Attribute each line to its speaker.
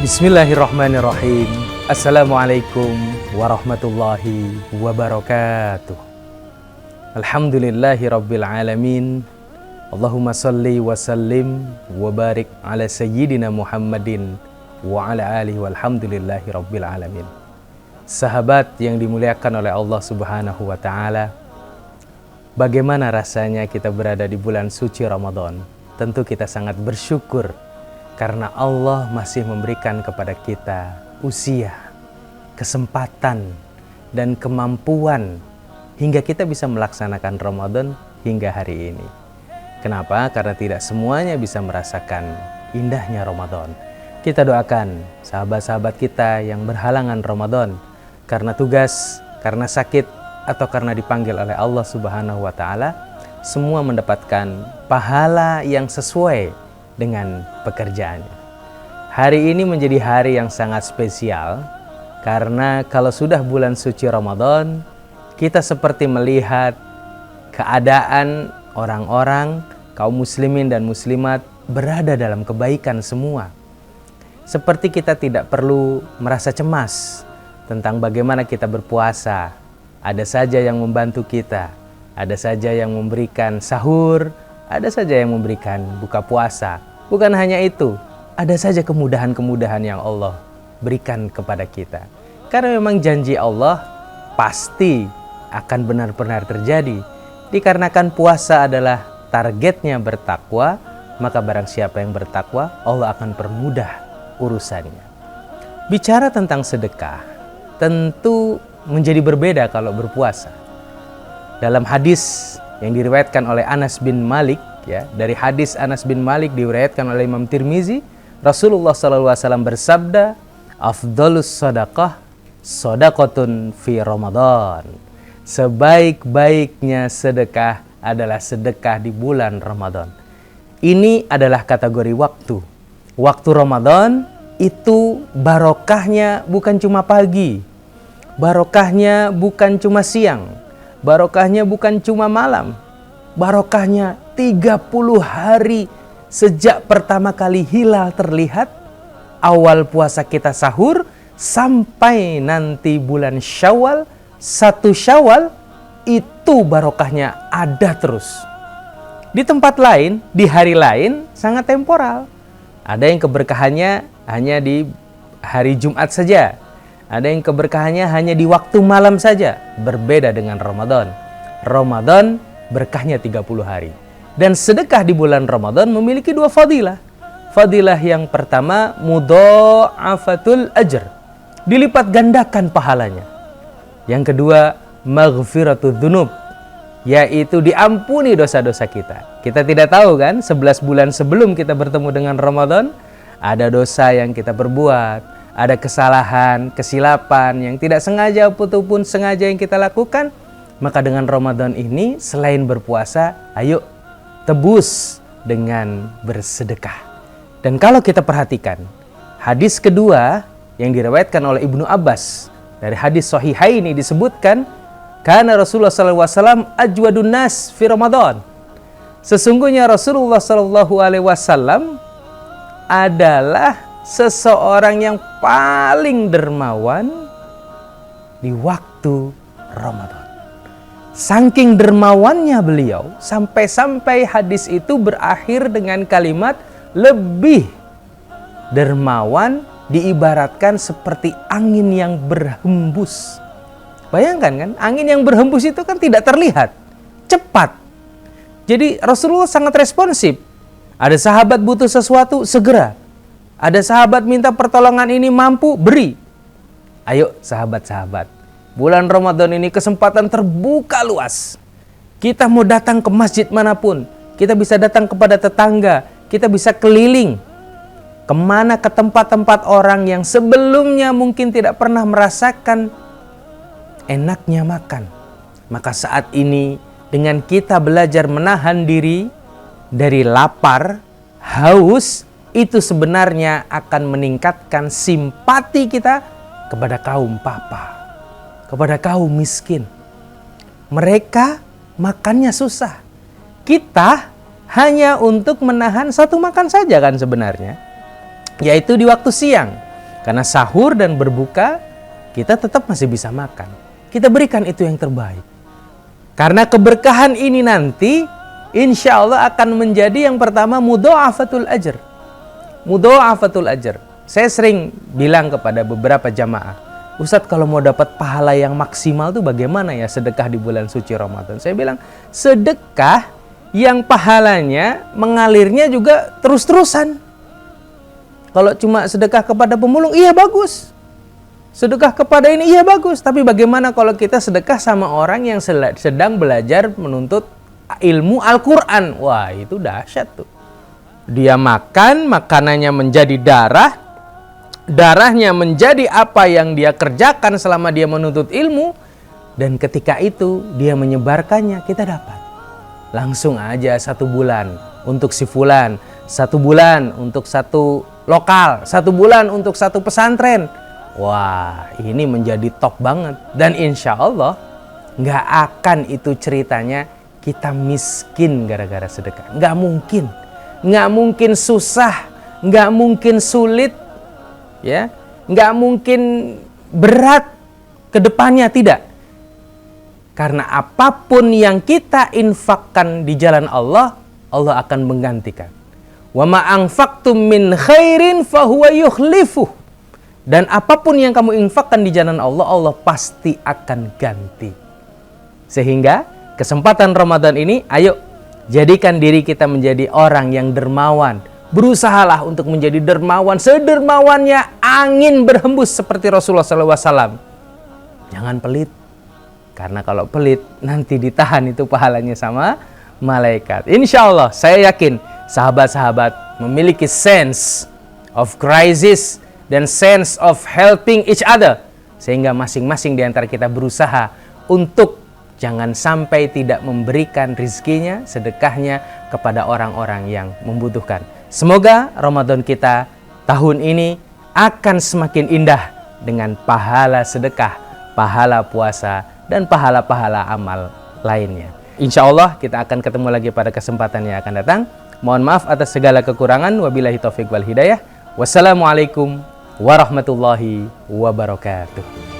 Speaker 1: Bismillahirrahmanirrahim. Assalamualaikum warahmatullahi wabarakatuh. Alhamdulillahi rabbil alamin. Allahumma salli wa sallim wa barik ala sayyidina Muhammadin wa ala alihi walhamdulillahi rabbil alamin. Sahabat yang dimuliakan oleh Allah subhanahu wa ta'ala, bagaimana rasanya kita berada di bulan suci Ramadan? Tentu kita sangat bersyukur karena Allah masih memberikan kepada kita usia, kesempatan, dan kemampuan hingga kita bisa melaksanakan Ramadan hingga hari ini. Kenapa? Karena tidak semuanya bisa merasakan indahnya Ramadan. Kita doakan sahabat-sahabat kita yang berhalangan Ramadan karena tugas, karena sakit, atau karena dipanggil oleh Allah Subhanahu wa ta'ala, semua mendapatkan pahala yang sesuai dengan pekerjaannya. Hari ini menjadi hari yang sangat spesial karena kalau sudah bulan suci Ramadan, kita seperti melihat keadaan orang-orang, kaum muslimin dan muslimat berada dalam kebaikan semua. Seperti kita tidak perlu merasa cemas tentang bagaimana kita berpuasa. Ada saja yang membantu kita, ada saja yang memberikan sahur, ada saja yang memberikan buka puasa. Bukan hanya itu, ada saja kemudahan-kemudahan yang Allah berikan kepada kita. Karena memang janji Allah pasti akan benar-benar terjadi. Dikarenakan puasa adalah targetnya bertakwa, maka barang siapa yang bertakwa, Allah akan permudah urusannya. Bicara tentang sedekah, tentu menjadi berbeda kalau berpuasa. Dalam hadis yang diriwayatkan oleh Anas bin Malik, ya, dari hadis Anas bin Malik diriwayatkan oleh Imam Tirmizi, Rasulullah SAW bersabda, "Afdhalus sadaqah shadaqatun fi Ramadan." Sebaik-baiknya sedekah adalah sedekah di bulan Ramadan. Ini adalah kategori waktu. Waktu Ramadan itu barokahnya bukan cuma pagi, barokahnya bukan cuma siang, barokahnya bukan cuma malam, barokahnya 30 hari sejak pertama kali hilal terlihat, awal puasa kita sahur, sampai nanti bulan Syawal, 1 Syawal, itu barokahnya ada terus. Di tempat lain, di hari lain, sangat temporal. Ada yang keberkahannya hanya di hari Jumat saja. Ada yang keberkahannya hanya di waktu malam saja. Berbeda dengan Ramadan. Ramadan berkahnya 30 hari. Dan sedekah di bulan Ramadan memiliki 2 fadilah. Fadilah yang pertama, mudha'afatul ajr, dilipat gandakan pahalanya. Yang kedua, maghfiratud dzunub, yaitu diampuni dosa-dosa kita. Kita tidak tahu kan, 11 bulan sebelum kita bertemu dengan Ramadan, ada dosa yang kita perbuat, ada kesalahan, kesilapan yang tidak sengaja ataupun sengaja yang kita lakukan. Maka dengan Ramadan ini, selain berpuasa, ayo tebus dengan bersedekah. Dan kalau kita perhatikan, hadis kedua yang diriwayatkan oleh Ibnu Abbas, dari hadis Sahihaini disebutkan, karena Rasulullah SAW ajwadun nas fi Ramadan. Sesungguhnya Rasulullah SAW adalah seseorang yang paling dermawan di waktu Ramadan. Saking dermawannya beliau, sampai-sampai hadis itu berakhir dengan kalimat, lebih dermawan diibaratkan seperti angin yang berhembus. Bayangkan kan, angin yang berhembus itu kan tidak terlihat, cepat. Jadi Rasulullah sangat responsif. Ada sahabat butuh sesuatu, segera. Ada sahabat minta pertolongan ini, mampu, beri. Ayo sahabat-sahabat, bulan Ramadan ini kesempatan terbuka luas. Kita mau datang ke masjid manapun, kita bisa datang kepada tetangga, kita bisa keliling kemana, ke tempat-tempat orang yang sebelumnya mungkin tidak pernah merasakan enaknya makan. Maka saat ini dengan kita belajar menahan diri dari lapar, haus, itu sebenarnya akan meningkatkan simpati kita kepada kaum papa, kepada kaum miskin. Mereka makannya susah. Kita hanya untuk menahan satu makan saja kan sebenarnya, yaitu di waktu siang. Karena sahur dan berbuka, kita tetap masih bisa makan. Kita berikan itu yang terbaik. Karena keberkahan ini nanti, insya Allah akan menjadi yang pertama mudha'afatul ajr. Mudha'afatul ajr. Saya sering bilang kepada beberapa jamaah, Ustadz, kalau mau dapat pahala yang maksimal tuh bagaimana ya sedekah di bulan suci Ramadan? Saya bilang, sedekah yang pahalanya mengalirnya juga terus-terusan. Kalau cuma sedekah kepada pemulung, iya bagus. Sedekah kepada ini, iya bagus. Tapi bagaimana kalau kita sedekah sama orang yang sedang belajar menuntut ilmu Al-Quran? Wah, itu dahsyat tuh. Dia makan, makanannya menjadi darah, darahnya menjadi apa yang dia kerjakan selama dia menuntut ilmu, dan ketika itu dia menyebarkannya, kita dapat. Langsung aja 1 bulan untuk si fulan, 1 bulan untuk 1 lokal, 1 bulan untuk 1 pesantren. Wah, ini menjadi top banget. Dan insya Allah nggak akan itu ceritanya kita miskin gara-gara sedekah. Nggak mungkin. Nggak mungkin susah, nggak mungkin sulit, ya, nggak mungkin berat ke depannya, tidak. Karena apapun yang kita infakkan di jalan Allah, Allah akan menggantikan. Wa ma anfaqtum min khairin fahuwa yukhlifuh. Dan apapun yang kamu infakkan di jalan Allah, Allah pasti akan ganti. Sehingga kesempatan Ramadan ini, ayo jadikan diri kita menjadi orang yang dermawan. Berusahalah untuk menjadi dermawan, sedermawannya angin berhembus seperti Rasulullah SAW. Jangan pelit, karena kalau pelit nanti ditahan itu pahalanya sama malaikat. Insya Allah, saya yakin sahabat-sahabat memiliki sense of crisis dan sense of helping each other, sehingga masing-masing di antara kita berusaha untuk jangan sampai tidak memberikan rizkinya, sedekahnya kepada orang-orang yang membutuhkan. Semoga Ramadan kita tahun ini akan semakin indah dengan pahala sedekah, pahala puasa, dan pahala-pahala amal lainnya. Insya Allah kita akan ketemu lagi pada kesempatan yang akan datang. Mohon maaf atas segala kekurangan. Wabillahi taufiq wal hidayah. Wassalamualaikum warahmatullahi wabarakatuh.